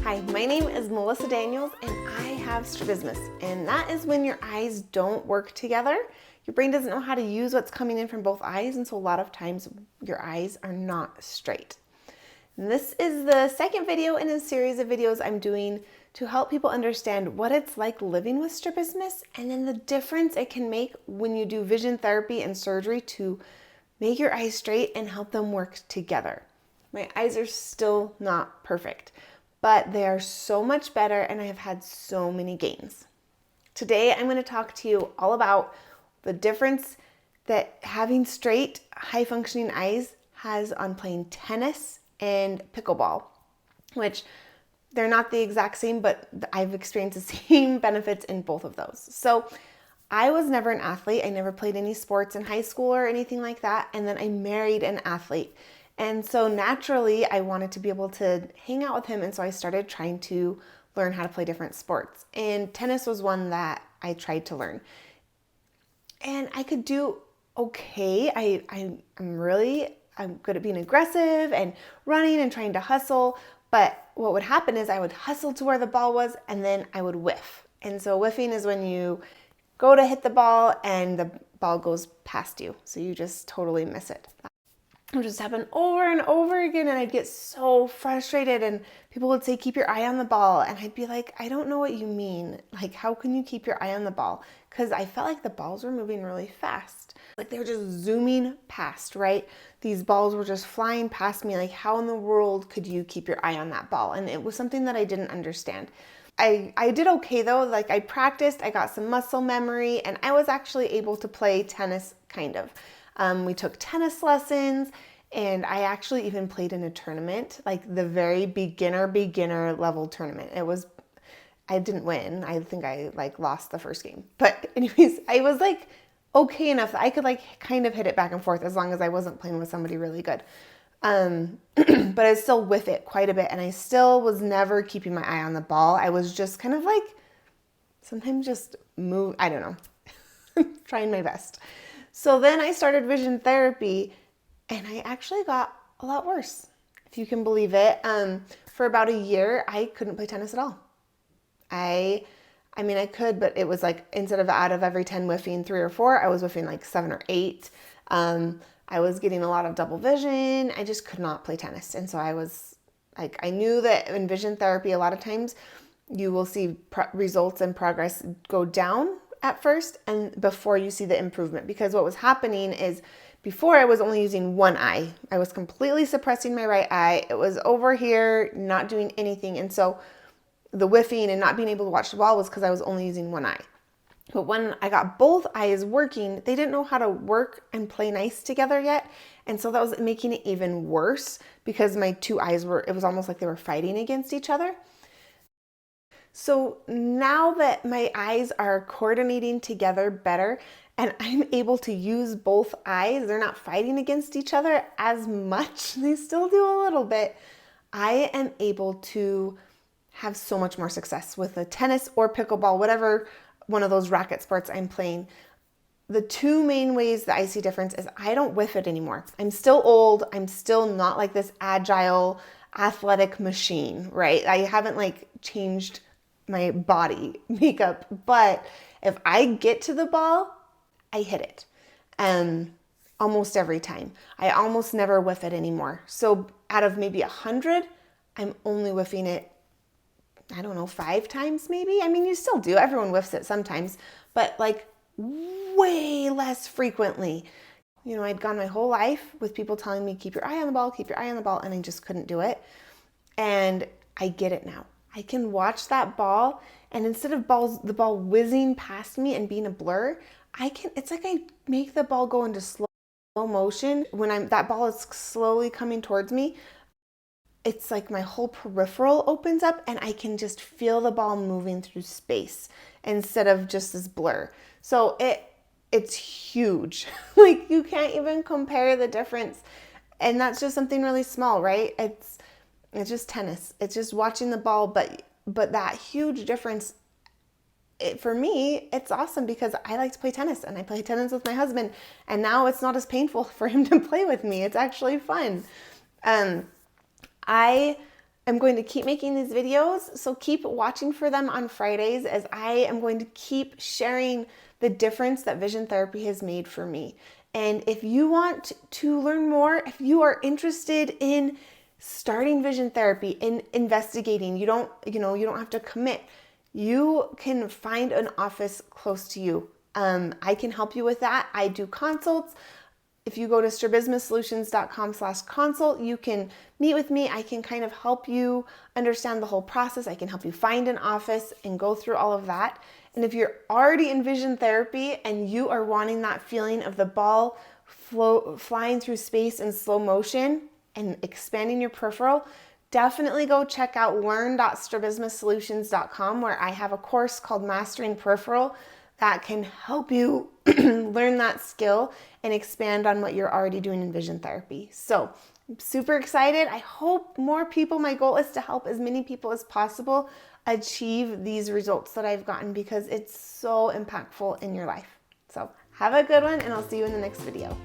Hi, my name is Melissa Daniels and I have strabismus, and that is when your eyes don't work together. Your brain doesn't know how to use what's coming in from both eyes, and so a lot of times your eyes are not straight. And this is the second video in a series of videos I'm doing to help people understand what it's like living with strabismus and then the difference it can make when you do vision therapy and surgery to make your eyes straight and help them work together. My eyes are still not perfect, but they are so much better and I have had so many gains. Today, I'm going to talk to you all about the difference that having straight, high-functioning eyes has on playing tennis and pickleball, which they're not the exact same, but I've experienced the same benefits in both of those. So I was never an athlete. I never played any sports in high school or anything like that. And then I married an athlete. And so naturally, I wanted to be able to hang out with him. And so I started trying to learn how to play different sports. And tennis was one that I tried to learn. And I could do okay. I'm good at being aggressive and running and trying to hustle. But what would happen is I would hustle to where the ball was and then I would whiff. And so whiffing is when you go to hit the ball and the ball goes past you. So you just totally miss it. It would just happen over and over again, and I'd get so frustrated, and people would say, keep your eye on the ball, and I'd be like, I don't know what you mean. Like, how can you keep your eye on the ball? Because I felt like the balls were moving really fast. Like, they were just zooming past, right? These balls were just flying past me. Like, how in the world could you keep your eye on that ball? And it was something that I didn't understand. I did okay, though. Like, I practiced, I got some muscle memory, and I was actually able to play tennis, kind of. We took tennis lessons, and I actually even played in a tournament, like the very beginner level tournament. I didn't win. I think I lost the first game. But anyways, I was okay enough that I could kind of hit it back and forth as long as I wasn't playing with somebody really good. But I was still with it quite a bit, and I still was never keeping my eye on the ball. I was just kind of sometimes just move, I don't know, trying my best. So then I started vision therapy, and I actually got a lot worse, if you can believe it. For about a year, I couldn't play tennis at all. I mean, I could, but it was instead of out of every 10 whiffing 3 or 4, I was whiffing 7 or 8. I was getting a lot of double vision. I just could not play tennis. And so I was I knew that in vision therapy, a lot of times you will see results and progress go down at first and before you see the improvement, because what was happening is before I was only using one eye. I was completely suppressing my right eye. It was over here, not doing anything. And so the whiffing and not being able to watch the ball was because I was only using one eye. But when I got both eyes working, they didn't know how to work and play nice together yet. And so that was making it even worse because my two eyes it was almost like they were fighting against each other. So now that my eyes are coordinating together better and I'm able to use both eyes, they're not fighting against each other as much. They still do a little bit. I am able to have so much more success with the tennis or pickleball, whatever one of those racket sports I'm playing. The two main ways that I see difference is I don't whiff it anymore. I'm still old. I'm still not like this agile, athletic machine, right? I haven't changed my body makeup, but if I get to the ball, I hit it. Almost every time. I almost never whiff it anymore. So out of maybe 100, I'm only whiffing it, I don't know, 5 times maybe. I mean, you still do. Everyone whiffs it sometimes, but way less frequently. You know, I'd gone my whole life with people telling me, keep your eye on the ball, keep your eye on the ball, and I just couldn't do it. And I get it now. I can watch that ball, and instead of the ball whizzing past me and being a blur, it's like I make the ball go into slow motion. When that ball is slowly coming towards me, it's like my whole peripheral opens up and I can just feel the ball moving through space instead of just this blur. So it's huge. You can't even compare the difference. And that's just something really small, right? It's just tennis. It's just watching the ball, but that huge difference, for me, it's awesome because I like to play tennis and I play tennis with my husband, and now it's not as painful for him to play with me. It's actually fun. I I'm going to keep making these videos, so keep watching for them on Fridays as I am going to keep sharing the difference that vision therapy has made for me. And if you want to learn more, if you are interested in starting vision therapy, in investigating, you don't have to commit. You can find an office close to you. I can help you with that. I do consults. If you go to strabismussolutions.com/consult, you can meet with me. I can kind of help you understand the whole process. I can help you find an office and go through all of that. And if you're already in vision therapy and you are wanting that feeling of the ball flying through space in slow motion and expanding your peripheral, definitely go check out learn.strabismussolutions.com, where I have a course called Mastering Peripheral that can help you learn that skill and expand on what you're already doing in vision therapy. So I'm super excited. I hope more people, my goal is to help as many people as possible achieve these results that I've gotten, because it's so impactful in your life. So have a good one, and I'll see you in the next video.